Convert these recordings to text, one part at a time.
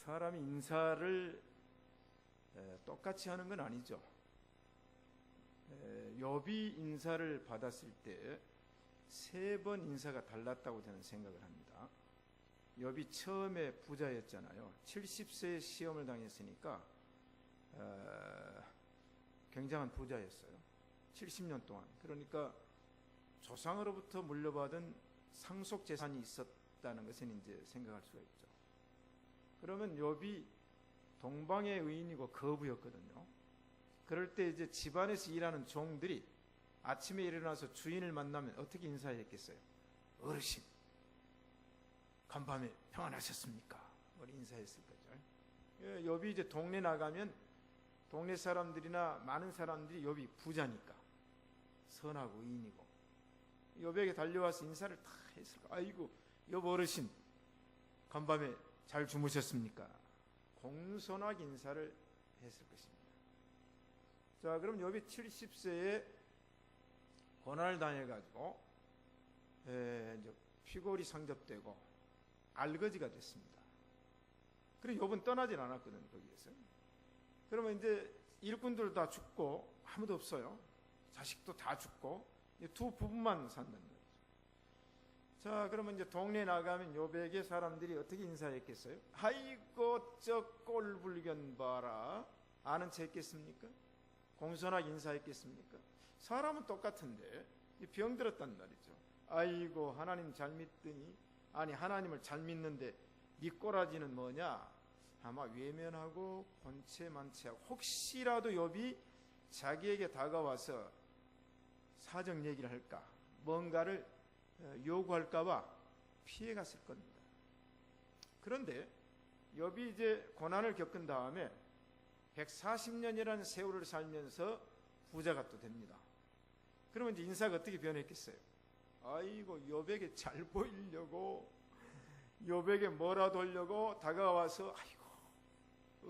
사람이 인사를 똑같이 하는 건 아니죠. 욥이 인사를 받았을 때 3번 인사가 달랐다고 저는 생각을 합니다. 욥이 처음에 부자였잖아요. 70세에 시험을 당했으니까 굉장한 부자였어요. 70년 동안. 그러니까 조상으로부터 물려받은 상속 재산이 있었다는 것은 이제 생각할 수가 있죠. 그러면 욥이 동방의 의인이고 거부였거든요. 그럴 때 이제 집안에서 일하는 종들이 아침에 일어나서 주인을 만나면 어떻게 인사했겠어요? 어르신, 간밤에 평안하셨습니까? 인사했을 거죠. 욥이 이제 동네 나가면 동네 사람들이나 많은 사람들이 욥이 부자니까 선하고 의인이고 욥에게 달려와서 인사를 다 했을 거예요. 아이고, 욥 어르신, 간밤에 잘 주무셨습니까? 공손하게 인사를 했을 것입니다. 자, 그럼 욥이 70세에 고난을 당해가지고 이제 피골이 상접되고 알거지가 됐습니다. 그리고 욥은 떠나질 않았거든요, 거기에서. 그러면 이제 일꾼들 다 죽고 아무도 없어요. 자식도 다 죽고 두 부부만 산다는 거죠. 자, 그러면 이제 동네에 나가면 욥에게 사람들이 어떻게 인사했겠어요? 아이고, 저 꼴불견 봐라. 아는 체 했겠습니까? 공손하게 인사했겠습니까? 사람은 똑같은데 병들었단 말이죠. 아이고, 하나님 잘 믿더니, 아니 하나님을 잘 믿는데 네 꼬라지는 뭐냐? 아마 외면하고 본체만체하고, 혹시라도 욥이 자기에게 다가와서 사정 얘기를 할까, 뭔가를 요구할까 봐 피해갔을 겁니다. 그런데 욥이 이제 고난을 겪은 다음에 140년이라는 세월을 살면서 부자가 또 됩니다. 그러면 이제 인사가 어떻게 변했겠어요? 아이고, 욥에게 잘 보이려고, 욥에게 뭐라도 하려고 다가와서, 아이고,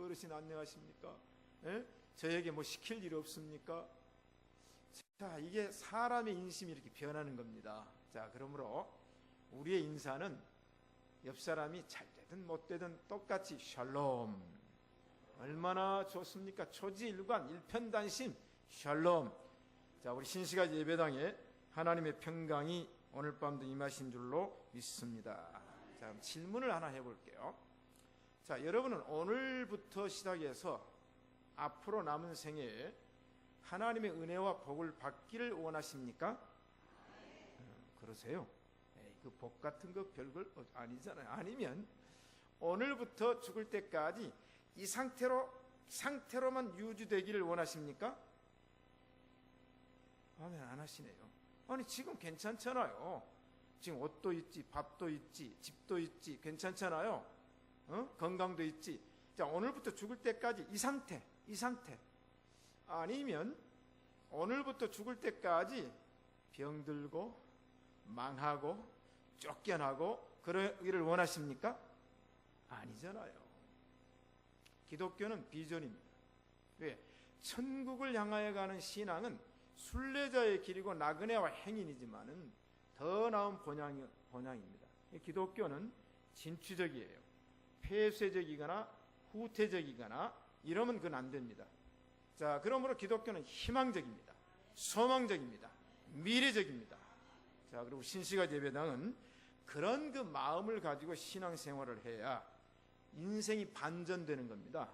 어르신 안녕하십니까? 에? 저에게 뭐 시킬 일 없습니까? 자, 이게 사람의 인심이 이렇게 변하는 겁니다. 자, 그러므로 우리의 인사는 옆 사람이 잘 되든 못 되든 똑같이 샬롬. 얼마나 좋습니까? 초지일관, 일편단심, 샬롬. 자, 우리 신시가지 예배당에 하나님의 평강이 오늘 밤도 임하신 줄로 믿습니다. 자, 그럼 질문을 하나 해볼게요. 자, 여러분은 오늘부터 시작해서 앞으로 남은 생애에 하나님의 은혜와 복을 받기를 원하십니까? 그러세요? 그 복 같은 거 별걸 아니잖아요. 아니면 오늘부터 죽을 때까지 이 상태로만 유지되기를 원하십니까? 아멘, 안 하시네요. 아니, 지금 괜찮잖아요. 지금 옷도 있지, 밥도 있지, 집도 있지, 괜찮잖아요. 건강도 있지. 자, 오늘부터 죽을 때까지 이 상태. 아니면 오늘부터 죽을 때까지 병들고 망하고 쫓겨나고 그러기를 원하십니까? 아니잖아요. 기독교는 비전입니다. 왜? 천국을 향하여 가는 신앙은 순례자의 길이고 나그네와 행인이지만은 더 나은 본향입니다. 기독교는 진취적이에요. 폐쇄적이거나 후퇴적이거나 이러면 그건 안 됩니다. 자, 그러므로 기독교는 희망적입니다. 소망적입니다. 미래적입니다. 자, 그리고 신시가지 예배당은 그런 그 마음을 가지고 신앙생활을 해야 인생이 반전되는 겁니다.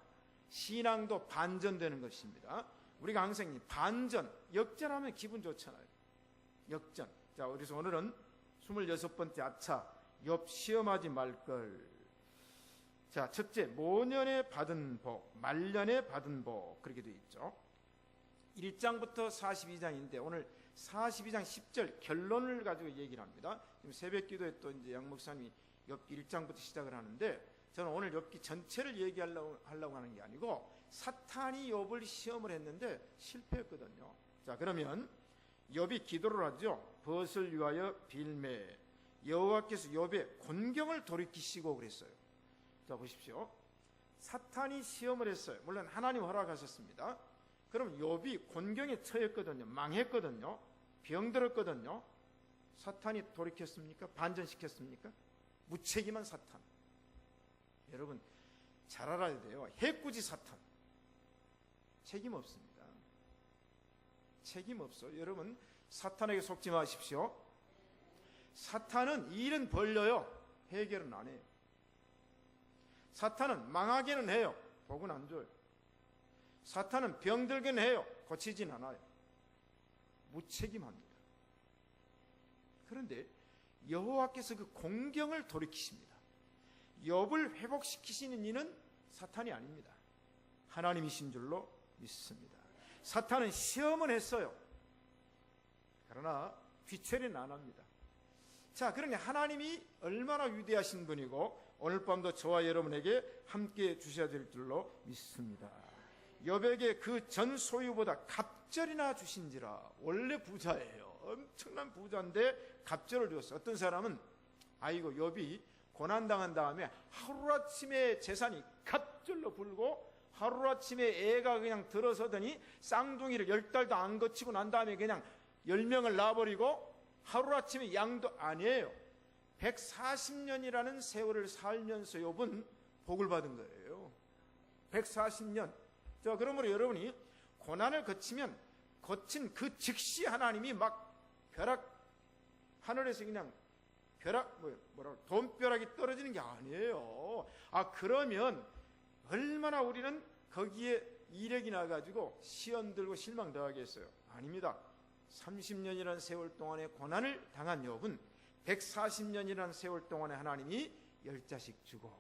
신앙도 반전되는 것입니다. 우리가 항상 반전, 역전하면 기분 좋잖아요. 역전. 자, 그래서 오늘은 26번째 아차, 욥 시험하지 말걸. 자, 첫째, 모년에 받은 복, 말년에 받은 복, 그렇게 되어 있죠. 1장부터 42장인데 오늘 42장 10절 결론을 가지고 얘기를 합니다. 지금 새벽 기도에 또 이제 양 목사님이 욥 1장부터 시작을 하는데, 저는 오늘 욥기 전체를 얘기하려고 하는 게 아니고 사탄이 욥을 시험을 했는데 실패했거든요. 자, 그러면 욥이 기도를 하죠. 벗을 위하여 빌매, 여호와께서 욥의 곤경을 돌이키시고 그랬어요. 자, 보십시오. 사탄이 시험을 했어요. 물론 하나님 허락하셨습니다. 그럼 욥이 곤경에 처했거든요. 망했거든요. 병들었거든요. 사탄이 돌이켰습니까? 반전시켰습니까? 무책임한 사탄. 여러분, 잘 알아야 돼요. 해꾸지 사탄 책임 없습니다. 책임 없어. 여러분 사탄에게 속지 마십시오. 사탄은 일은 벌려요. 해결은 안 해요. 사탄은 망하게는 해요. 복은 안 줘요. 사탄은 병들게는 해요. 고치진 않아요. 무책임합니다. 그런데 여호와께서 그 공경을 돌이키십니다. 욥을 회복시키시는 이는 사탄이 아닙니다. 하나님이신 줄로 믿습니다. 사탄은 시험은 했어요. 그러나 귀체리는 안 합니다. 자, 그러니 하나님이 얼마나 위대하신 분이고 오늘 밤도 저와 여러분에게 함께 주셔야 될 줄로 믿습니다. 욥에게 그 전 소유보다 갑절이나 주신지라. 원래 부자예요. 엄청난 부자인데 갑절을 줬어요. 어떤 사람은 아이고 욥이 고난당한 다음에 하루아침에 재산이 갑절로 불고 하루아침에 애가 그냥 들어서더니 쌍둥이를 10달도 안 거치고 난 다음에 그냥 10명을 낳아버리고 하루아침에 양도 아니에요. 140년이라는 세월을 살면서 욥은 복을 받은 거예요. 140년. 자, 그러므로 여러분이 고난을 거치면 거친 그 즉시 하나님이 막 하늘에서 그냥 돈벼락이 떨어지는 게 아니에요. 그러면 얼마나 우리는 거기에 이력이 나가지고 시험 들고 실망 당하겠어요. 아닙니다. 30년이라는 세월 동안에 고난을 당한 욥은 140년이라는 세월 동안에 하나님이 10자식 주고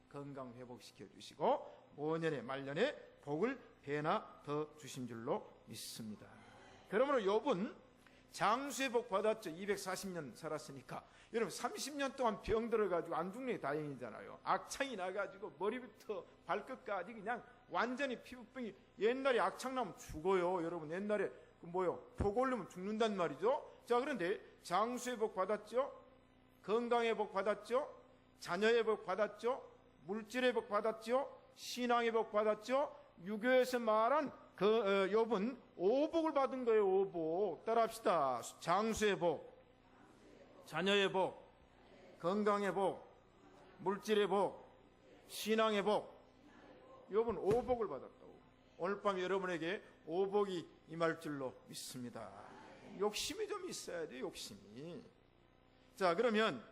건강 회복시켜 주시고 5년에 말년에 복을 배나 더 주신 줄로 믿습니다. 그러므로 욥은 장수의 복 받았죠. 240년 살았으니까. 여러분 30년 동안 병 들어가지고 안 죽는 게 다행이잖아요. 악창이 나가지고 머리부터 발끝까지 그냥 완전히 피부병이. 옛날에 악창 나면 죽어요. 여러분 옛날에 복 올리면 죽는단 말이죠. 자, 그런데 장수의 복 받았죠. 건강의 복 받았죠. 자녀의 복 받았죠. 물질의 복 받았죠. 신앙의 복 받았죠. 유교에서 말한 욥은 오복을 받은 거예요. 오복. 따라합시다. 장수의 복, 자녀의 복, 건강의 복, 물질의 복, 신앙의 복. 욥은 오복을 받았다고. 오늘 밤 여러분에게 오복이 임할 줄로 믿습니다. 욕심이 좀 있어야 돼요. 욕심이. 자, 그러면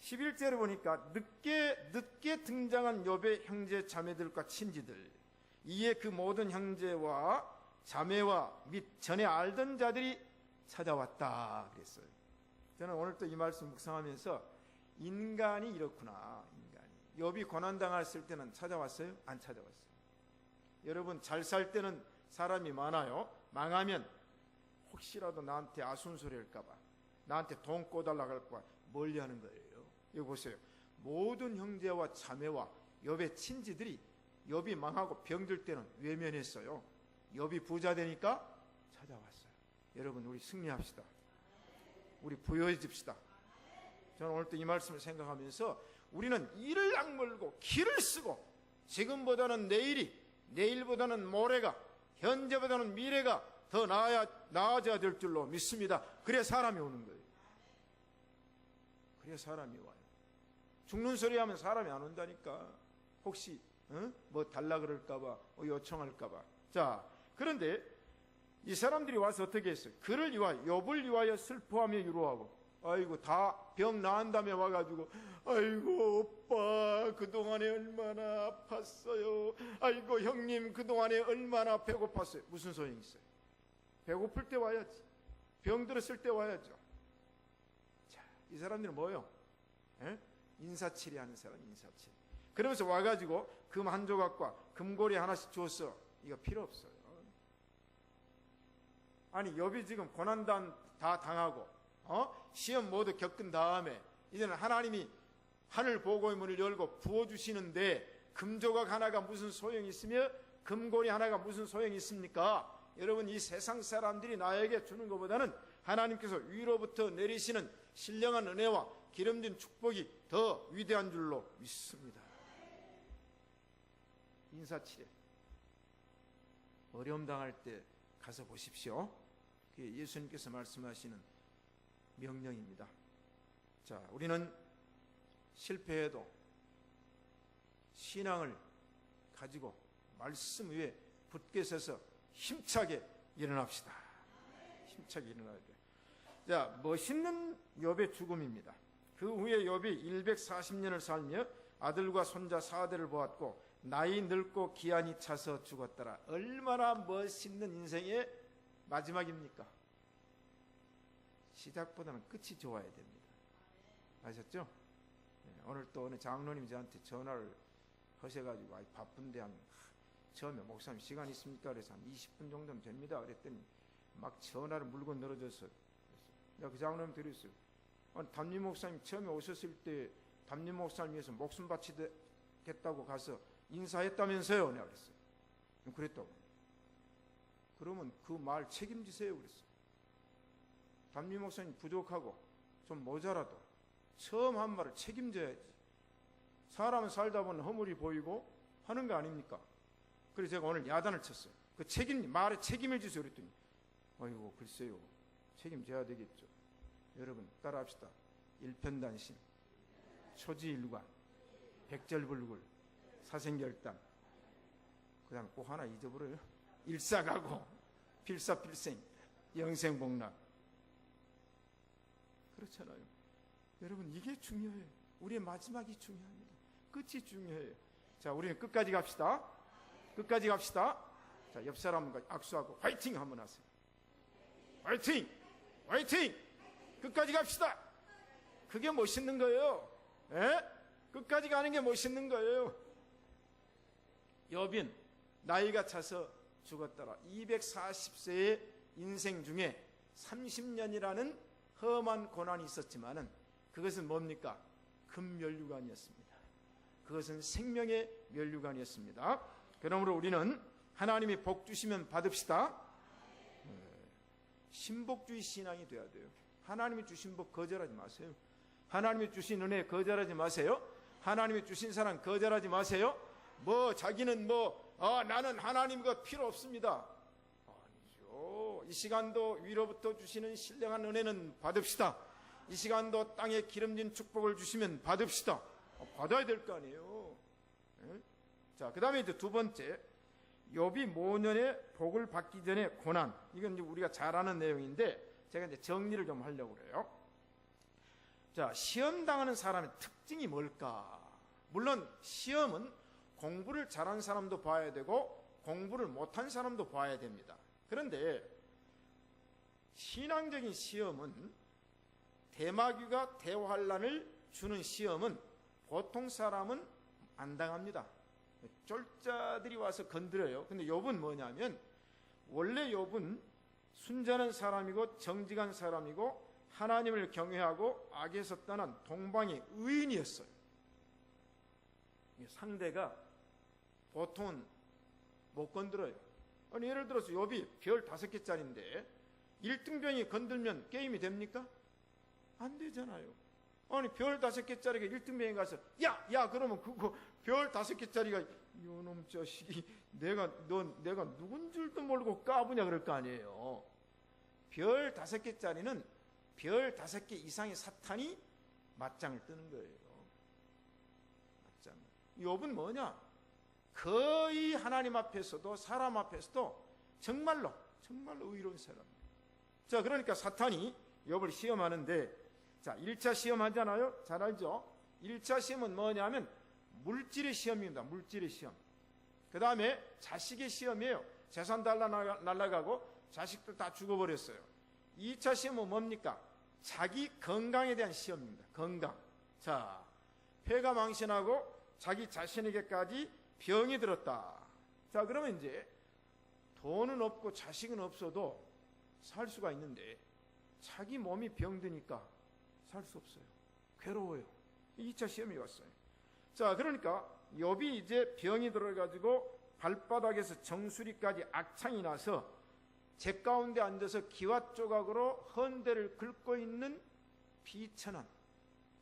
11절에 보니까 늦게 등장한 욥의 형제 자매들과 친지들, 이에 그 모든 형제와 자매와 및 전에 알던 자들이 찾아왔다 그랬어요. 저는 오늘 또 이 말씀 묵상하면서 인간이 이렇구나. 욥이 고난당했을 때는 찾아왔어요? 안 찾아왔어요. 여러분 잘 살 때는 사람이 많아요. 망하면 혹시라도 나한테 아순소리 할까봐, 나한테 돈 꿔달라고 할까봐 멀리하는 거예요. 여기 보세요. 모든 형제와 자매와 욥의 친지들이 욥이 망하고 병들 때는 외면했어요. 욥이 부자 되니까 찾아왔어요. 여러분 우리 승리합시다. 우리 부여해집시다. 저는 오늘 또 이 말씀을 생각하면서 우리는 이를 악물고 길을 쓰고 지금보다는 내일보다는 모레가, 현재보다는 미래가 더 나아져야 될 줄로 믿습니다. 그래야 사람이 오는 거예요. 그래야 사람이 와요. 죽는 소리 하면 사람이 안 온다니까. 혹시 뭐 달라 그럴까봐, 요청할까봐. 자, 그런데 이 사람들이 와서 어떻게 했어요? 그를 위하여, 욥을 위하여 슬퍼하며 위로하고, 아이고 다 병 나은 다음에 와가지고, 아이고 오빠 그동안에 얼마나 아팠어요. 아이고 형님 그동안에 얼마나 배고팠어요. 무슨 소용이 있어요? 배고플 때 와야지. 병 들었을 때 와야죠. 자, 이 사람들은 뭐예요? 인사치레 하는 사람, 인사치레. 그러면서 와가지고 금 한 조각과 금고리 하나씩 줬어. 이거 필요 없어요. 아니 욥이 지금 고난단 다 당하고 시험 모두 겪은 다음에 이제는 하나님이 하늘 보고의 문을 열고 부어주시는데 금조각 하나가 무슨 소용이 있으며 금고리 하나가 무슨 소용이 있습니까? 여러분 이 세상 사람들이 나에게 주는 것보다는 하나님께서 위로부터 내리시는 신령한 은혜와 기름진 축복이 더 위대한 줄로 믿습니다. 인사치레. 어려움 당할 때 가서 보십시오. 그게 예수님께서 말씀하시는 명령입니다. 자, 우리는 실패해도 신앙을 가지고 말씀 위에 굳게 서서 힘차게 일어납시다. 힘차게 일어나야 돼요. 자, 멋있는 욥의 죽음입니다. 그 후에 욥이 140년을 살며 아들과 손자 4대를 보았고 나이 늙고 기한이 차서 죽었더라. 얼마나 멋있는 인생의 마지막입니까? 시작보다는 끝이 좋아야 됩니다. 아셨죠? 오늘 또 어느 장로님이 저한테 전화를 하셔가지고 바쁜데 처음에 목사님 시간 있습니까? 그래서 한 20분 정도면 됩니다. 그랬더니 막 전화를 물고 늘어져서 내가 그 장로님 드렸어요. 담임 목사님 처음에 오셨을 때 담임 목사님 위해서 목숨 바치겠다고 가서 인사했다면서요? 내가 그랬어요. 그랬다고. 그러면 그 말 책임지세요. 그랬어요. 담임 목사님 부족하고 좀 모자라도 처음 한 말을 책임져야지. 사람은 살다 보면 허물이 보이고 하는 거 아닙니까? 그래서 제가 오늘 야단을 쳤어요. 그 말에 책임을 지세요. 그랬더니 아이고 글쎄요. 책임져야 되겠죠. 여러분 따라합시다. 일편단심, 초지일관, 백절불굴, 사생결단. 그 다음에 꼭 하나 잊어버려요. 일사가고, 필사필생, 영생복락. 그렇잖아요. 여러분 이게 중요해요. 우리의 마지막이 중요합니다. 끝이 중요해요. 자, 우리는 끝까지 갑시다. 끝까지 갑시다. 자, 옆 사람과 악수하고 화이팅 한번 하세요. 화이팅! 화이팅! 끝까지 갑시다. 그게 멋있는 거예요. 에? 끝까지 가는 게 멋있는 거예요. 욥은 나이가 차서 죽었더라. 240세의 인생 중에 30년이라는 험한 고난이 있었지만은 그것은 뭡니까? 금면류관이었습니다. 그것은 생명의 면류관이었습니다. 그러므로 우리는 하나님이 복 주시면 받읍시다. 신복주의 신앙이 돼야 돼요. 하나님이 주신 복 거절하지 마세요. 하나님이 주신 은혜 거절하지 마세요. 하나님이 주신 사랑 거절하지 마세요. 자기는 나는 하나님 것 필요 없습니다. 아니죠. 이 시간도 위로부터 주시는 신령한 은혜는 받읍시다. 이 시간도 땅에 기름진 축복을 주시면 받읍시다. 받아야 될 거 아니에요. 자, 그 다음에 이제 두 번째, 욥이 모년의 복을 받기 전에 고난. 이건 이제 우리가 잘 아는 내용인데 제가 이제 정리를 좀 하려고 그래요. 자, 시험 당하는 사람의 특징이 뭘까? 물론 시험은 공부를 잘한 사람도 봐야 되고 공부를 못한 사람도 봐야 됩니다. 그런데 신앙적인 시험은 대마귀가 대환란을 주는 시험은 보통 사람은 안 당합니다. 쫄자들이 와서 건드려요. 근데 욥은 뭐냐면 원래 욥은 순전한 사람이고 정직한 사람이고 하나님을 경외하고 악에서 떠난 동방의 의인이었어요. 상대가 보통은 못 건드려요. 아니, 예를 들어서 욥이 별 5개짜리인데 1등병이 건들면 게임이 됩니까? 안 되잖아요. 아니, 별 5개짜리가 1등병에 가서 야 그러면 그거 별 5개짜리가 요놈 자식이 내가 누군 줄도 모르고 까부냐 그럴 거 아니에요. 별 5개짜리는 별 5개 이상의 사탄이 맞짱을 뜨는 거예요. 맞짱. 욥은 뭐냐? 거의 하나님 앞에서도 사람 앞에서도 정말로 의로운 사람. 자, 그러니까 사탄이 욥을 시험하는데, 자, 1차 시험 하잖아요. 잘 알죠? 1차 시험은 뭐냐면 물질의 시험입니다. 물질의 시험. 그 다음에 자식의 시험이에요. 재산 날라가고 자식들 다 죽어버렸어요. 2차 시험은 뭡니까? 자기 건강에 대한 시험입니다. 건강. 자, 폐가 망신하고 자기 자신에게까지 병이 들었다. 자, 그러면 이제 돈은 없고 자식은 없어도 살 수가 있는데 자기 몸이 병드니까 살 수 없어요. 괴로워요. 2차 시험이 왔어요. 자, 그러니까 욥이 이제 병이 들어가지고 발바닥에서 정수리까지 악창이 나서 제 가운데 앉아서 기와 조각으로 헌대를 긁고 있는 비참한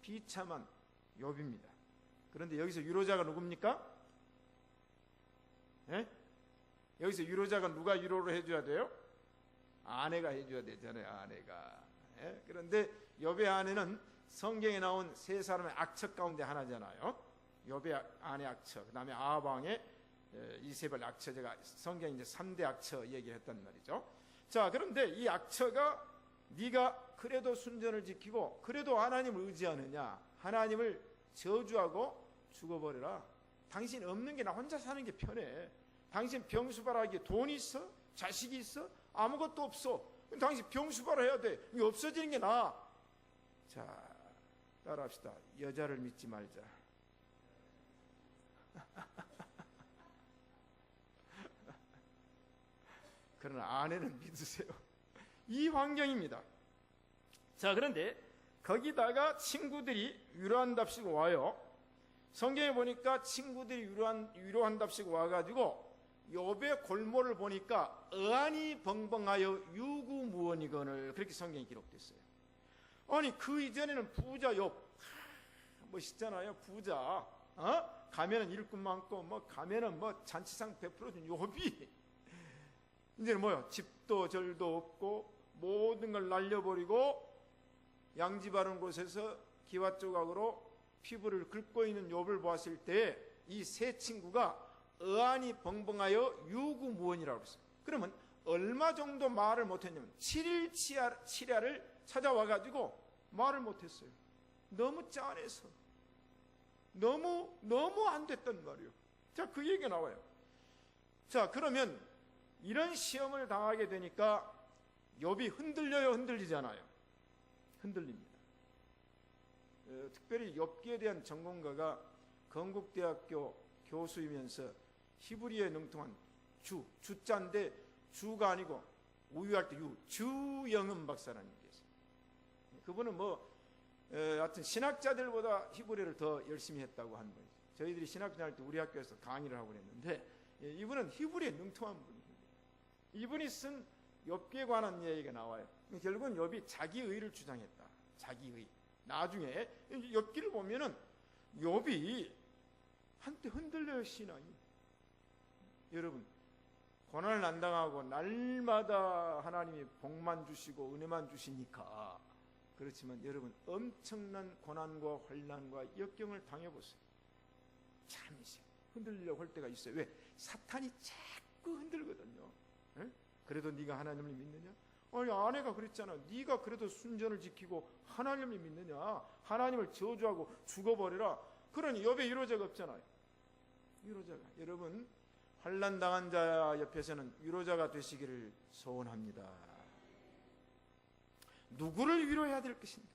욥입니다. 그런데 여기서 유로자가 누굽니까? 예? 여기서 유로자가 누가 위로를 해줘야 돼요? 아내가 해줘야 되잖아요. 아내가. 예? 그런데 욥의 아내는 성경에 나온 세 사람의 악척 가운데 하나잖아요. 욥의 아내 악처, 그 다음에 아합 왕의 이세벨 악처, 제가 성경에 이제 3대 악처 얘기를 했단 말이죠. 자, 그런데 이 악처가 네가 그래도 순전을 지키고 그래도 하나님을 의지하느냐, 하나님을 저주하고 죽어버려라. 당신 없는 게 나 혼자 사는 게 편해. 당신 병수발하기에 돈이 있어? 자식이 있어? 아무것도 없어. 당신 병수발 해야 돼. 이게 없어지는 게 나아. 자, 따라합시다. 여자를 믿지 말자. 그러나 아내는 믿으세요. 이 환경입니다. 자, 그런데 거기다가 친구들이 위로한답시고 와요. 성경에 보니까 친구들이 위로한답시고 와가지고 욥의 골모를 보니까 어안이 벙벙하여 유구무원이거늘, 그렇게 성경에 기록됐어요. 아니, 그 이전에는 부자 욥 멋있잖아요. 부자, 가면은 일꾼 많고 뭐 가면은 뭐 잔치상 베풀어준 욥이 이제는 뭐요? 집도 절도 없고 모든 걸 날려버리고 양지 바른 곳에서 기와 조각으로 피부를 긁고 있는 욥을 보았을 때 이 세 친구가 어안이 벙벙하여 유구무원이라고 했어요. 그러면 얼마 정도 말을 못했냐면 7일 7야를 찾아와가지고 말을 못했어요. 너무 짠해서 너무 안 됐단 말이에요. 자, 그 얘기가 나와요. 자, 그러면 이런 시험을 당하게 되니까 욥이 흔들려요, 흔들리잖아요? 흔들립니다. 특별히 욥기에 대한 전공가가 건국대학교 교수이면서 히브리어에 능통한 주자인데 주가 아니고 우유할 때 주영은 박사라는 게 있어요. 그분은 하여튼 신학자들보다 히브리어를 더 열심히 했다고 하는 거예요. 저희들이 신학자 할 때 우리 학교에서 강의를 하고 그랬는데 이분은 히브리어에 능통한 분이에요. 이분이 쓴 욥기에 관한 얘기가 나와요. 결국은 욥이 자기의를 주장했다. 자기의. 나중에 욥기를 보면은 욥이 한때 흔들려요, 신앙이. 여러분, 고난을 안 당하고 날마다 하나님이 복만 주시고 은혜만 주시니까 그렇지만 여러분, 엄청난 고난과 환난과 역경을 당해보세요. 잠시 흔들리려고 할 때가 있어요. 왜? 사탄이 자꾸 흔들거든요. 에? 그래도 네가 하나님을 믿느냐? 아니, 아내가 그랬잖아. 네가 그래도 순전을 지키고 하나님을 믿느냐? 하나님을 저주하고 죽어버려라. 그러니 욥에 위로자가 없잖아요. 위로자가. 여러분, 환난 당한 자 옆에서는 위로자가 되시기를 소원합니다. 누구를 위로해야 될 것인가?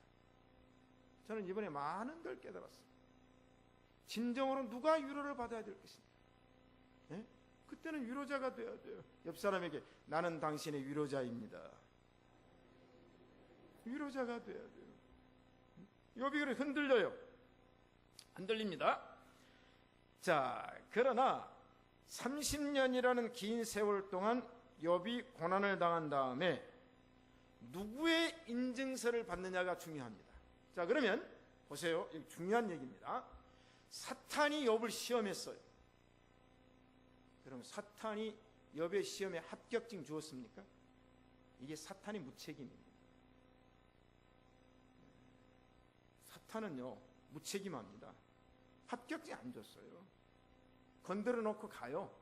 저는 이번에 많은 걸 깨달았어요. 진정으로 누가 위로를 받아야 될 것인가? 예? 그때는 위로자가 돼야 돼요. 옆 사람에게 나는 당신의 위로자입니다. 위로자가 돼야 돼요. 욥이 그래 흔들려요. 흔들립니다. 자, 그러나 30년이라는 긴 세월 동안 욥이 고난을 당한 다음에 누구의 인증서를 받느냐가 중요합니다. 자, 그러면 보세요. 이거 중요한 얘기입니다. 사탄이 욥을 시험했어요. 그럼 사탄이 욥의 시험에 합격증 주었습니까? 이게 사탄이 무책임입니다. 사탄은요, 무책임합니다. 합격증 안 줬어요. 건드려 놓고 가요.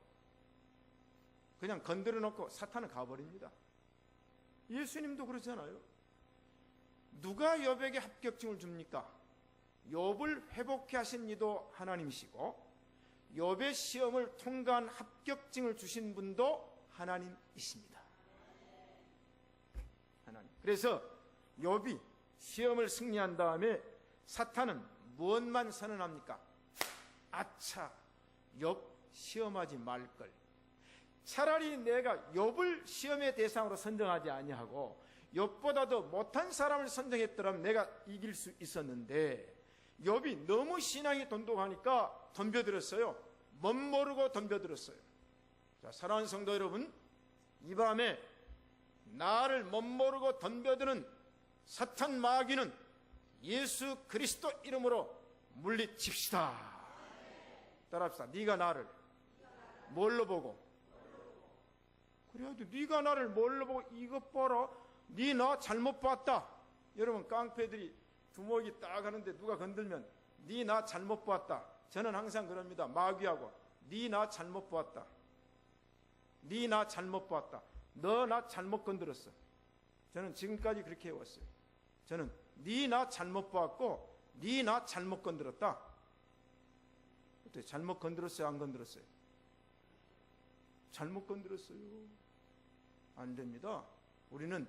그냥 건드려 놓고 사탄은 가버립니다. 예수님도 그러잖아요. 누가 욥에게 합격증을 줍니까? 욥을 회복케 하신 이도 하나님이시고 욥의 시험을 통과한 합격증을 주신 분도 하나님이십니다. 하나님. 그래서 욥이 시험을 승리한 다음에 사탄은 무엇만 선언합니까? 아차, 욥 시험하지 말걸. 차라리 내가 욥을 시험의 대상으로 선정하지 아니하고 욥보다도 못한 사람을 선정했더라면 내가 이길 수 있었는데 욥이 너무 신앙이 돈독하니까 덤벼들었어요. 멋모르고 덤벼들었어요. 자, 사랑하는 성도 여러분, 이 밤에 나를 멋모르고 덤벼드는 사탄 마귀는 예수 그리스도 이름으로 물리칩시다. 따라합시다. 네가 나를 뭘로 보고? 그래도 네가 나를 뭘로 보고? 이것 봐라, 네 나 잘못 봤다. 여러분, 깡패들이 주먹이 딱 하는데 누가 건들면 네 나 잘못 봤다. 저는 항상 그럽니다. 마귀하고 네 나 잘못 보았다. 네 나 잘못 보았다. 너 나 잘못 건드렸어. 저는 지금까지 그렇게 해왔어요. 저는 네 나 잘못 보았고 네 나 잘못 건드렸다. 어때? 잘못 건드렸어요? 안 건드렸어요? 잘못 건드렸어요. 안 됩니다. 우리는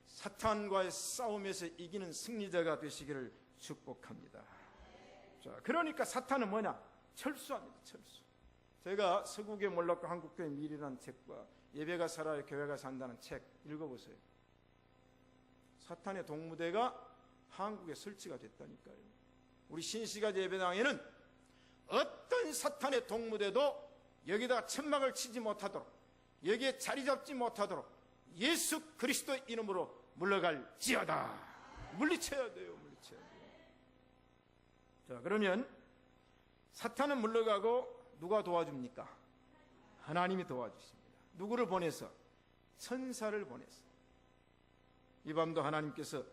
사탄과의 싸움에서 이기는 승리자가 되시기를 축복합니다. 자, 그러니까 사탄은 뭐냐? 철수합니다. 철수. 제가 서구교회 몰락과 한국교회 미래라는 책과 예배가 살아야 교회가 산다는 책 읽어보세요. 사탄의 동무대가 한국에 설치가 됐다니까요. 우리 신시가지 예배당에는 어떤 사탄의 동무대도 여기다가 천막을 치지 못하도록, 여기에 자리 잡지 못하도록 예수 그리스도의 이름으로 물러갈지어다. 물리쳐야 돼요. 물리쳐야 돼요. 자, 그러면 사탄은 물러가고 누가 도와줍니까? 하나님이 도와주십니다. 누구를 보내서? 천사를 보내서. 이 밤도 하나님께서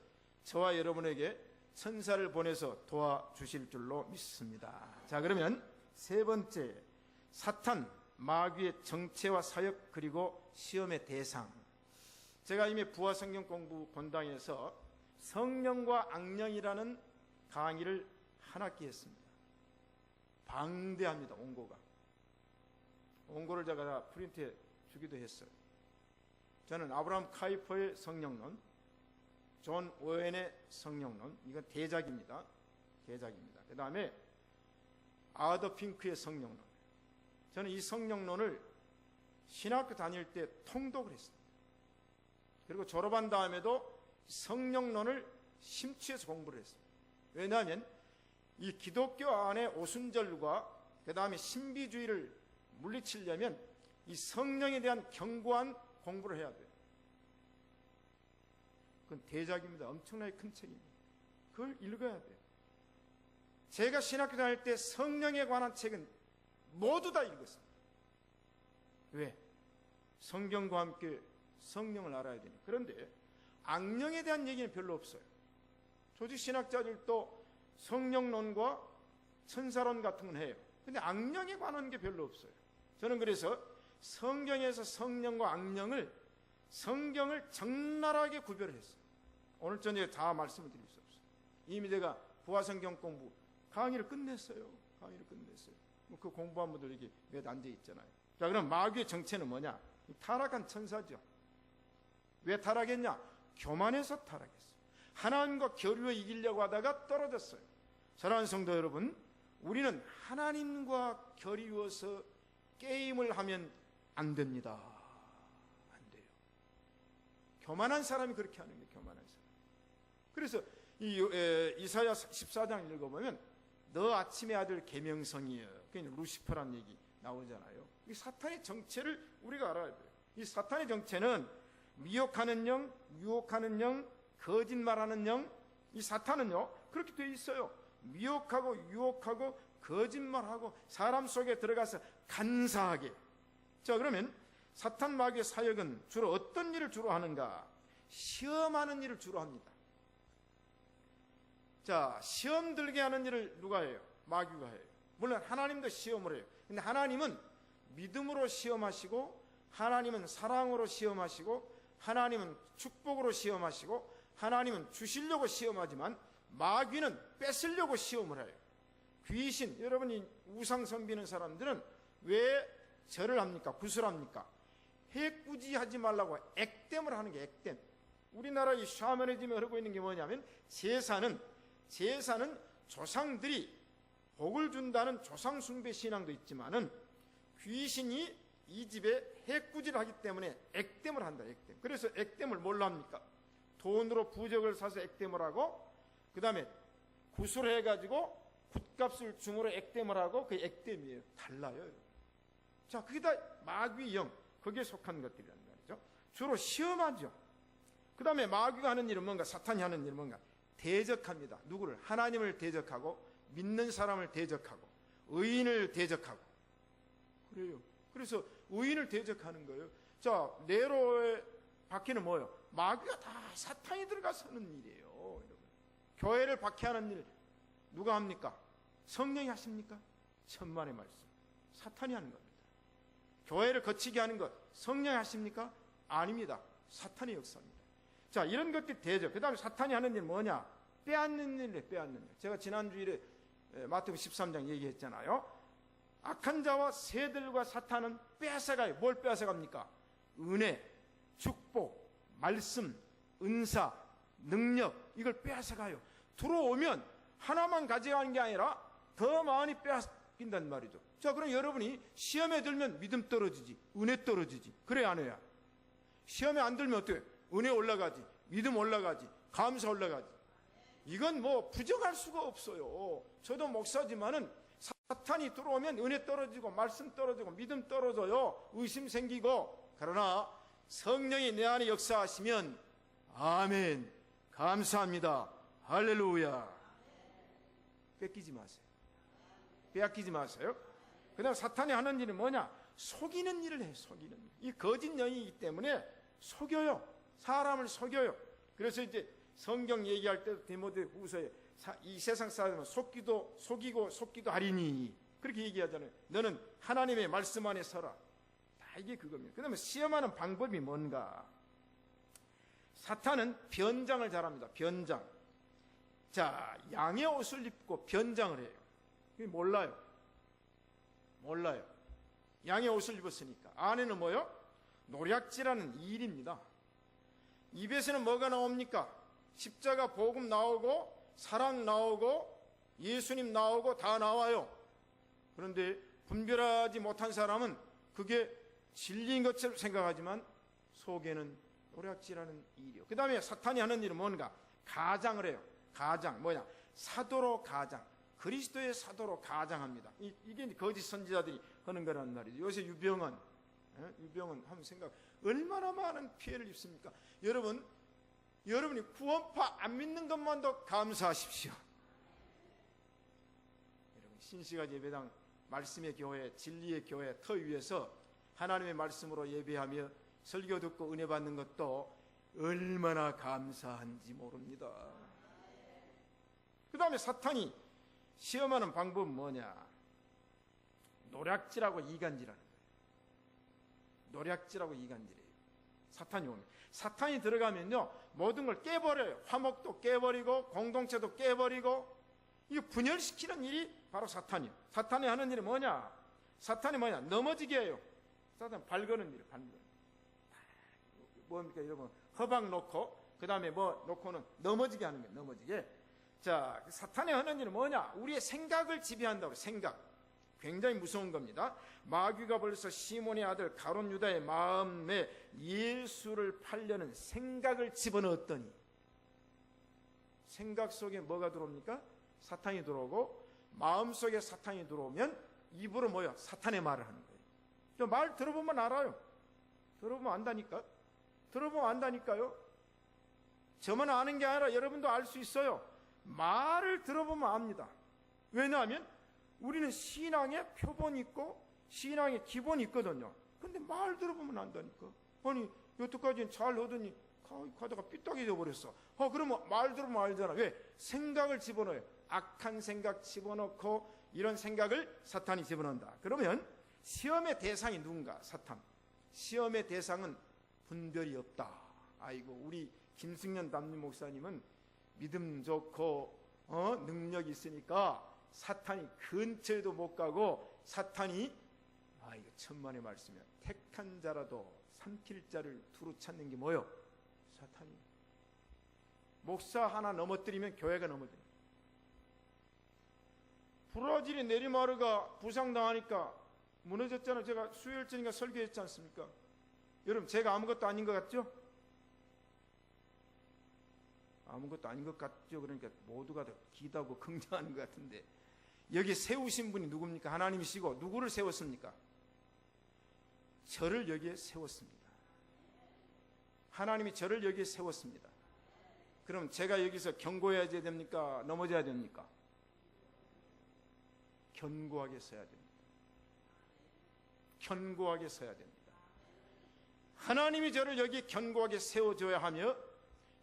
저와 여러분에게 천사를 보내서 도와주실 줄로 믿습니다. 자, 그러면 세 번째, 사탄, 마귀의 정체와 사역 그리고 시험의 대상. 제가 이미 부화성경 공부 본당에서 성령과 악령이라는 강의를 한 학기 했습니다. 방대합니다. 원고가. 원고를 제가 다 프린트해 주기도 했어요. 저는 아브라함 카이퍼의 성령론, 존 오웬의 성령론, 이건 대작입니다. 대작입니다. 그 다음에 아더 핑크의 성령론. 저는 이 성령론을 신학교 다닐 때 통독을 했습니다. 그리고 졸업한 다음에도 성령론을 심취해서 공부를 했습니다. 왜냐하면 이 기독교 안에 오순절과 그 다음에 신비주의를 물리치려면 이 성령에 대한 견고한 공부를 해야 돼요. 그건 대작입니다. 엄청나게 큰 책입니다. 그걸 읽어야 돼요. 제가 신학교 다닐 때 성령에 관한 책은 모두 다 읽었습니다. 왜? 성경과 함께 성령을 알아야 되니. 그런데 악령에 대한 얘기는 별로 없어요. 조직 신학자들도 성령론과 천사론 같은 건 해요. 근데 악령에 관한 게 별로 없어요. 저는 그래서 성경에서 성령과 악령을, 성경을 적나라하게 구별을 했어요. 오늘 저녁에 다 말씀을 드릴 수 없어요. 이미 제가 부화성경 공부 강의를 끝냈어요. 강의를 끝냈어요. 그 공부한 분들 여기 몇 앉아 있잖아요. 자, 그럼 마귀의 정체는 뭐냐? 타락한 천사죠. 왜 타락했냐? 교만해서 타락했어요. 하나님과 겨루어 이기려고 하다가 떨어졌어요. 사랑하는 성도 여러분, 우리는 하나님과 겨루어서 게임을 하면 안 됩니다. 안 돼요. 교만한 사람이 그렇게 하는 거예요. 교만한 사람. 그래서 이사야 14장 읽어보면 너 아침의 아들 계명성이여. 그게 루시퍼라는 얘기 나오잖아요. 이 사탄의 정체를 우리가 알아야 돼요. 이 사탄의 정체는 미혹하는 영, 유혹하는 영, 거짓말하는 영. 이 사탄은요 그렇게 돼 있어요. 미혹하고 유혹하고 거짓말하고 사람 속에 들어가서 간사하게. 자, 그러면 사탄 마귀의 사역은 주로 어떤 일을 주로 하는가? 시험하는 일을 주로 합니다. 자, 시험 들게 하는 일을 누가 해요? 마귀가 해요. 물론 하나님도 시험을 해요. 근데 하나님은 믿음으로 시험하시고, 하나님은 사랑으로 시험하시고, 하나님은 축복으로 시험하시고, 하나님은 주시려고 시험하지만 마귀는 뺏으려고 시험을 해요. 귀신, 여러분이 우상 섬기는 사람들은 왜 절을 합니까? 구슬합니까? 해꾸지하지 말라고 액땜을 하는 게 액땜. 우리나라 이 샤머니즘에 흐르고 있는 게 뭐냐면 제사는 조상들이 복을 준다는 조상 숭배 신앙도 있지만은 귀신이 이 집에 해꾸지를 하기 때문에 액땜을 한다. 액땜. 그래서 액땜을 뭘로 합니까? 돈으로 부적을 사서 액땜을 하고, 그 다음에 구슬해가지고 굿값을 중으로 액땜을 하고, 그 액땜이에요. 달라요. 자, 그게 다 마귀 영, 거기에 속한 것들이란 말이죠. 주로 시험하죠. 그 다음에 마귀가 하는 일은 뭔가, 사탄이 하는 일은 뭔가, 대적합니다. 누구를? 하나님을 대적하고, 믿는 사람을 대적하고, 의인을 대적하고. 그래요. 그래서 의인을 대적하는 거예요. 자, 네로의 박해는 뭐예요? 마귀가 다 사탄이 들어가서 하는 일이에요. 여러분. 교회를 박해하는 일 누가 합니까? 성령이 하십니까? 천만의 말씀. 사탄이 하는 겁니다. 교회를 거치게 하는 것 성령이 하십니까? 아닙니다. 사탄의 역사입니다. 자, 이런 것들이 되죠. 그 다음에 사탄이 하는 일 뭐냐? 빼앗는 일이래, 빼앗는 일. 제가 지난주일에 마태복음 13장 얘기했잖아요. 악한 자와 새들과 사탄은 빼앗아가요. 뭘 빼앗아갑니까? 은혜, 축복, 말씀, 은사, 능력, 이걸 빼앗아가요. 들어오면 하나만 가져가는 게 아니라 더 많이 빼앗긴단 말이죠. 자, 그럼 여러분이 시험에 들면 믿음 떨어지지, 은혜 떨어지지. 그래, 안 해야? 시험에 안 들면 어떻게? 은혜 올라가지, 믿음 올라가지, 감사 올라가지. 이건 뭐 부정할 수가 없어요. 저도 목사지만은 사탄이 들어오면 은혜 떨어지고 말씀 떨어지고 믿음 떨어져요. 의심 생기고. 그러나 성령이 내 안에 역사하시면 아멘, 감사합니다, 할렐루야. 뺏기지 마세요. 빼앗기지 마세요. 그 다음 사탄이 하는 일은 뭐냐? 속이는 일을 해요. 속이는 일. 이 거짓 영이기 때문에 속여요. 사람을 속여요. 그래서 이제 성경 얘기할 때 디모데 후서에 이 세상 사람은 속기도 하리니 그렇게 얘기하잖아요. 너는 하나님의 말씀 안에 서라. 다 이게 그겁니다. 그 다음에 시험하는 방법이 뭔가? 사탄은 변장을 잘합니다. 변장. 자, 양의 옷을 입고 변장을 해요. 몰라요. 양의 옷을 입었으니까. 안에는 뭐요? 노략질하는 일입니다. 입에서는 뭐가 나옵니까? 십자가 복음 나오고 사랑 나오고 예수님 나오고 다 나와요. 그런데 분별하지 못한 사람은 그게 진리인 것처럼 생각하지만 속에는 노략질하는 일이요. 그 다음에 사탄이 하는 일은 뭔가? 가장을 해요. 가장 뭐냐? 사도로 가장. 그리스도의 사도로 가장합니다. 이게 거짓 선지자들이 하는 거란 말이죠. 요새 유병헌 한번 생각, 얼마나 많은 피해를 입습니까? 여러분이 구원파 안 믿는 것만도 감사하십시오. 여러분, 신시가 예배당 말씀의 교회, 진리의 교회 터 위에서 하나님의 말씀으로 예배하며 설교 듣고 은혜 받는 것도 얼마나 감사한지 모릅니다. 그 다음에 사탄이 시험하는 방법은 뭐냐? 노략질하고 이간질하는 거예요. 노략질하고 이간질이에요. 사탄이 오면. 사탄이 들어가면요, 모든 걸 깨버려요. 화목도 깨버리고 공동체도 깨버리고. 이거 분열시키는 일이 바로 사탄이에요. 사탄이 하는 일이 뭐냐? 사탄이 뭐냐? 넘어지게 해요. 사탄 발거는 일이에요. 발거는. 뭡니까 여러분? 허박 놓고 그 다음에 뭐 놓고는 넘어지게 하는 거예요. 넘어지게. 자, 사탄이 하는 일은 뭐냐? 우리의 생각을 지배한다고. 생각. 굉장히 무서운 겁니다. 마귀가 벌써 시몬의 아들 가룟 유다의 마음에 예수를 팔려는 생각을 집어넣었더니, 생각 속에 뭐가 들어옵니까? 사탄이 들어오고, 마음속에 사탄이 들어오면 입으로 뭐야? 사탄의 말을 하는 거예요. 말 들어보면 알아요. 들어보면 안다니까. 들어보면 안다니까요. 저만 아는 게 아니라 여러분도 알 수 있어요. 말을 들어보면 압니다. 왜냐하면 우리는 신앙의 표본이 있고 신앙의 기본이 있거든요. 근데 말 들어보면 안다니까. 아니 여태까지는 잘 하더니 가다가 삐딱해져 버렸어. 그러면 말 들으면 알잖아. 왜? 생각을 집어넣어요. 악한 생각 집어넣고 이런 생각을 사탄이 집어넣는다. 그러면 시험의 대상이 누군가? 사탄. 시험의 대상은 분별이 없다. 아이고, 우리 김승년 담임 목사님은 믿음 좋고 능력이 있으니까 사탄이 근처에도 못 가고, 사탄이 이거 천만의 말씀이야. 택한 자라도 삼킬 자를 두루 찾는 게 뭐요? 사탄이. 목사 하나 넘어뜨리면 교회가 넘어져요. 브라질의 네리마르가 부상당하니까 무너졌잖아요. 제가 수요일 전인가 설교했지 않습니까? 여러분, 제가 아무것도 아닌 것 같죠? 아무것도 아닌 것 같죠? 그러니까 모두가 다 기다고 긍정하는 것 같은데, 여기 세우신 분이 누굽니까? 하나님이시고, 누구를 세웠습니까? 저를 여기에 세웠습니다. 하나님이 저를 여기에 세웠습니다. 그럼 제가 여기서 견고해야 됩니까? 넘어져야 됩니까? 견고하게 서야 됩니다. 견고하게 서야 됩니다. 하나님이 저를 여기에 견고하게 세워줘야 하며,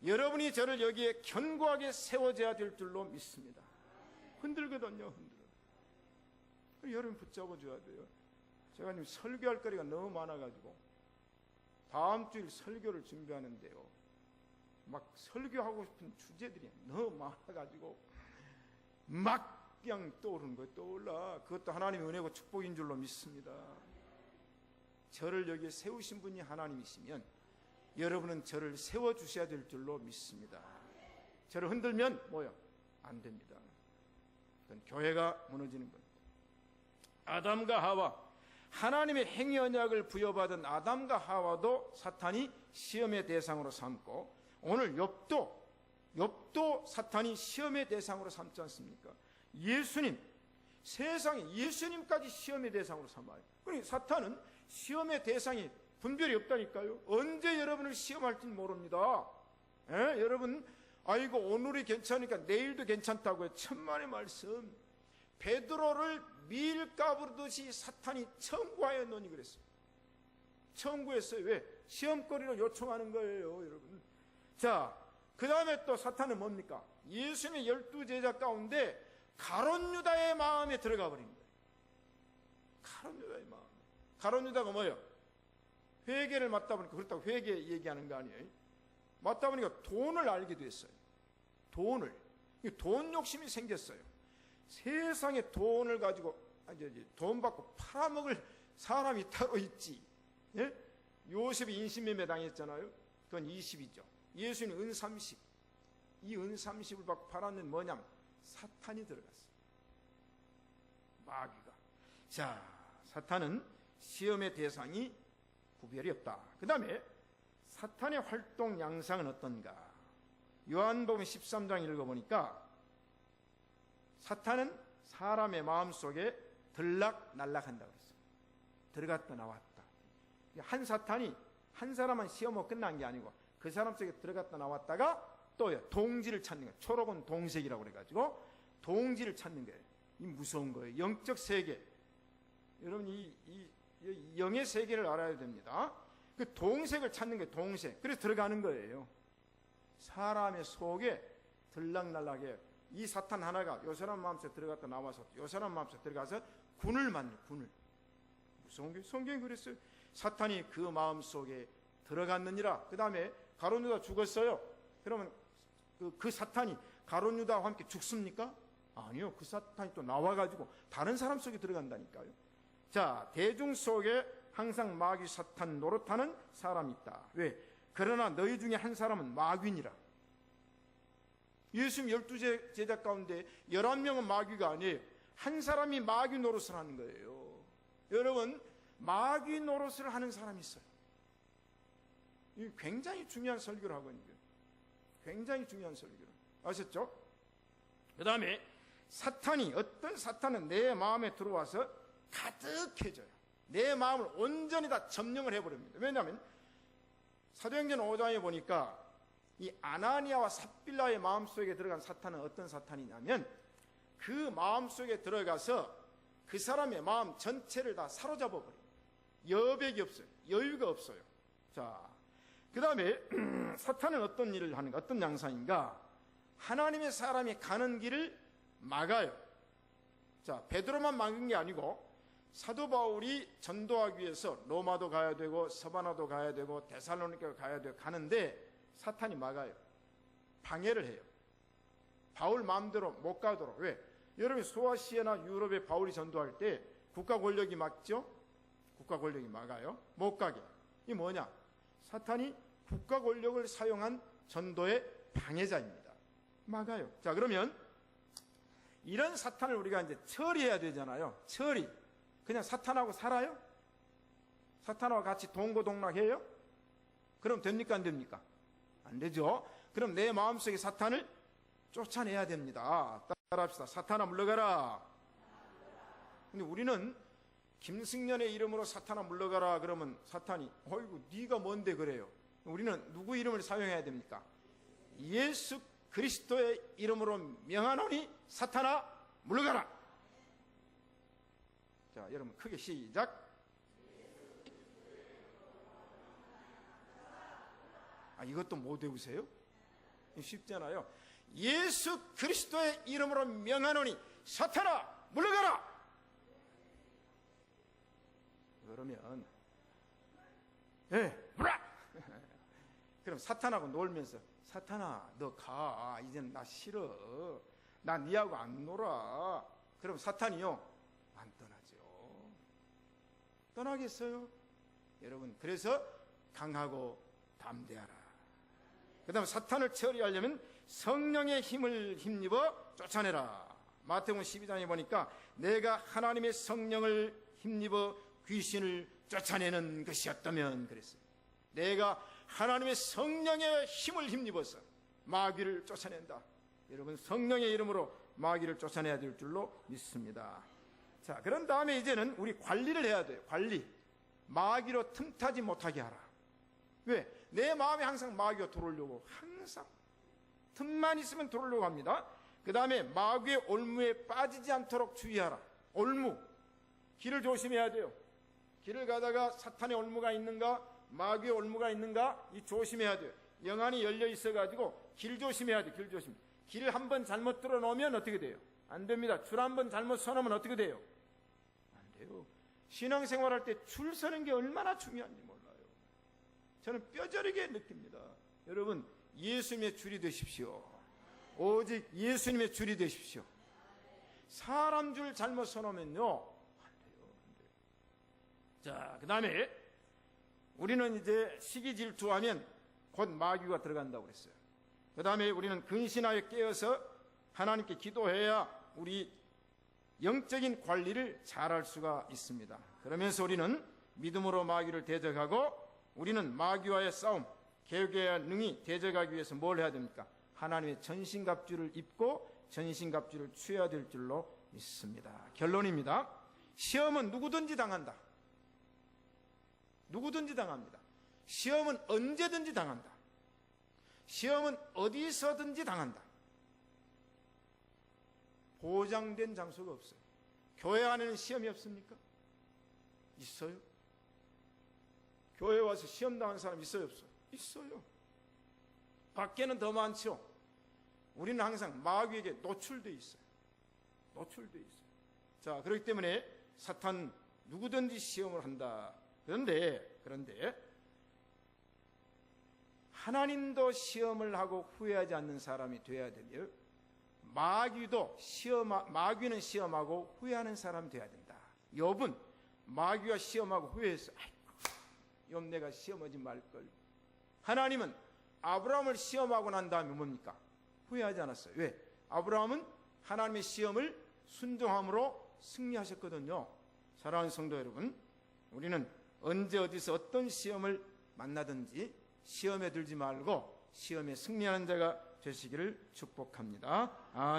여러분이 저를 여기에 견고하게 세워져야 될 줄로 믿습니다. 흔들거든요. 흔들어. 여러분 붙잡아줘야 돼요. 제가 지금 설교할 거리가 너무 많아가지고 다음 주일 설교를 준비하는데요, 막 설교하고 싶은 주제들이 너무 많아가지고 막 그냥 떠오르는 거예요. 떠올라. 그것도 하나님의 은혜고 축복인 줄로 믿습니다. 저를 여기에 세우신 분이 하나님이시면 여러분은 저를 세워주셔야 될 줄로 믿습니다. 저를 흔들면 뭐요? 안 됩니다. 그건 교회가 무너지는 겁니다. 아담과 하와, 하나님의 행위 언약을 부여받은 아담과 하와도 사탄이 시험의 대상으로 삼고, 오늘 욥도 사탄이 시험의 대상으로 삼지 않습니까? 예수님, 세상에 예수님까지 시험의 대상으로 삼아요. 그러니 사탄은 시험의 대상이 분별이 없다니까요. 언제 여러분을 시험할지는 모릅니다. 여러분, 아이고 오늘이 괜찮으니까 내일도 괜찮다고 해요. 천만의 말씀. 베드로를 밀가부르듯이 사탄이 청구하였노니 그랬어요. 청구했어요. 왜? 시험거리로 요청하는 거예요, 여러분. 자, 그 다음에 또 사탄은 뭡니까? 예수님의 12제자 가운데 가룟 유다의 마음에 들어가 버린 거예요. 가룟 유다의 마음. 가룟 유다가 뭐예요? 회개를 맡다 보니까, 그렇다고 회개 얘기하는 거 아니에요? 맡다 보니까 돈을 알게 됐어요. 돈 욕심이 생겼어요. 세상에 돈을 가지고 돈 받고 팔아먹을 사람이 따로 있지. 예? 요셉이 인신매매 당했잖아요. 그건 20이죠. 예수는 은 30. 이 은 30을 받고 팔았는 뭐냐면 사탄이 들어갔어요. 마귀가. 자, 사탄은 시험의 대상이 구별이 없다. 그 다음에 사탄의 활동 양상은 어떤가? 요한복음 13장 읽어보니까 사탄은 사람의 마음속에 들락날락한다 그랬어요. 들어갔다 나왔다. 한 사탄이 한 사람만 시험하고 끝난 게 아니고 그 사람 속에 들어갔다 나왔다가 또요, 동지를 찾는 거예요. 초록은 동색이라고 그래가지고 동지를 찾는 거예요. 이 무서운 거예요. 영적 세계. 여러분 이 영의 세계를 알아야 됩니다. 그 동색을 찾는 거예요. 동색. 그래서 들어가는 거예요. 사람의 속에 들락날락해요. 이 사탄 하나가 요 사람 마음속에 들어갔다 나와서 요 사람 마음속에 들어가서 군을 만들어요. 군을. 무서운 게 성경이 그랬어요. 사탄이 그 마음속에 들어갔느니라. 그 다음에 가룟 유다 죽었어요. 그러면 그 사탄이 가룟 유다와 함께 죽습니까? 아니요. 그 사탄이 또 나와가지고 다른 사람 속에 들어간다니까요. 자, 대중 속에 항상 마귀 사탄 노릇하는 사람이 있다. 왜? 그러나 너희 중에 한 사람은 마귀니라. 예수님 12제자 가운데 11명은 마귀가 아니에요. 한 사람이 마귀 노릇을 하는 거예요. 여러분, 마귀 노릇을 하는 사람이 있어요. 이 굉장히 중요한 설교를 하고 있는 거예요. 굉장히 중요한 설교를. 아셨죠? 그 다음에 어떤 사탄은 내 마음에 들어와서 가득해져요. 내 마음을 온전히 다 점령을 해버립니다. 왜냐하면 사도행전 5장에 보니까 이 아나니아와 삽빌라의 마음속에 들어간 사탄은 어떤 사탄이냐면 그 마음속에 들어가서 그 사람의 마음 전체를 다 사로잡아버려요. 여백이 없어요. 여유가 없어요. 자, 그 다음에 사탄은 어떤 일을 하는가? 어떤 양상인가? 하나님의 사람이 가는 길을 막아요. 자, 베드로만 막은 게 아니고 사도 바울이 전도하기 위해서 로마도 가야 되고 서바나도 가야 되고 데살로니가 가야 되고 가는데 사탄이 막아요. 방해를 해요. 바울 마음대로 못 가도록. 왜? 여러분 소아시아나 유럽에 바울이 전도할 때 국가 권력이 막죠? 국가 권력이 막아요. 못 가게. 이게 뭐냐? 사탄이 국가 권력을 사용한 전도의 방해자입니다. 막아요. 자, 그러면 이런 사탄을 우리가 이제 처리해야 되잖아요. 처리. 그냥 사탄하고 살아요? 사탄하고 같이 동고동락해요? 그럼 됩니까? 안 됩니까? 안 되죠. 그럼 내 마음속에 사탄을 쫓아내야 됩니다. 따라합시다. 사탄아 물러가라. 근데 우리는 김승년의 이름으로 사탄아 물러가라 그러면 사탄이 어이구 네가 뭔데 그래요. 우리는 누구 이름을 사용해야 됩니까? 예수 그리스도의 이름으로 명하노니 사탄아 물러가라. 자, 여러분 크게 시작. 이것도 못 외우세요? 쉽잖아요. 예수 그리스도의 이름으로 명하노니 사탄아 물러가라. 그러면 브라! 그럼 사탄하고 놀면서 사탄아 너 가, 이제는 나 싫어, 나 니하고 안 놀아. 그럼 사탄이요 안 떠나죠. 떠나겠어요? 여러분, 그래서 강하고 담대하라. 그 다음 사탄을 처리하려면 성령의 힘을 힘입어 쫓아내라. 마태복음 12장에 보니까 내가 하나님의 성령을 힘입어 귀신을 쫓아내는 것이었다면 그랬어요. 내가 하나님의 성령의 힘을 힘입어서 마귀를 쫓아낸다. 여러분, 성령의 이름으로 마귀를 쫓아내야 될 줄로 믿습니다. 자, 그런 다음에 이제는 우리 관리를 해야 돼요. 관리. 마귀로 틈타지 못하게 하라. 왜? 내 마음에 항상 마귀가 들어오려고, 항상 틈만 있으면 들어오려고 합니다. 그 다음에 마귀의 올무에 빠지지 않도록 주의하라. 올무, 길을 조심해야 돼요. 길을 가다가 사탄의 올무가 있는가, 마귀의 올무가 있는가, 이 조심해야 돼요. 영안이 열려 있어가지고 길 조심해야 돼요. 길 조심. 길을 한번 잘못 들어놓으면 어떻게 돼요? 안 됩니다. 줄 한번 잘못 서놓으면 어떻게 돼요? 안 돼요. 신앙생활할 때 줄 서는 게 얼마나 중요한지 몰라요. 저는 뼈저리게 느낍니다. 여러분, 예수님의 줄이 되십시오. 오직 예수님의 줄이 되십시오. 사람 줄 잘못 서놓으면요 안 돼요. 자, 그 다음에 우리는 이제 시기 질투하면 곧 마귀가 들어간다고 그랬어요. 그 다음에 우리는 근신하여 깨어서 하나님께 기도해야 우리 영적인 관리를 잘할 수가 있습니다. 그러면서 우리는 믿음으로 마귀를 대적하고, 우리는 마귀와의 싸움, 개혁해야 능히 대적하기 위해서 뭘 해야 됩니까? 하나님의 전신갑주를 입고 전신갑주를 취해야 될 줄로 믿습니다. 결론입니다. 시험은 누구든지 당한다. 누구든지 당합니다. 시험은 언제든지 당한다. 시험은 어디서든지 당한다. 보장된 장소가 없어요. 교회 안에는 시험이 없습니까? 있어요. 교회 와서 시험 당한 사람 있어요, 없어요? 있어요. 밖에는 더 많죠. 우리는 항상 마귀에게 노출되어 있어요. 노출되어 있어요. 자, 그렇기 때문에 사탄 누구든지 시험을 한다. 그런데 하나님도 시험을 하고 후회하지 않는 사람이 되어야 되며, 마귀는 시험하고 후회하는 사람이 되어야 된다. 욥은 마귀가 시험하고 후회했어. 욥 내가 시험하지 말걸. 하나님은 아브라함을 시험하고 난 다음에 뭡니까? 후회하지 않았어요. 왜? 아브라함은 하나님의 시험을 순종함으로 승리하셨거든요. 사랑하는 성도 여러분, 우리는 언제 어디서 어떤 시험을 만나든지 시험에 들지 말고 시험에 승리하는 자가 되시기를 축복합니다. 아멘.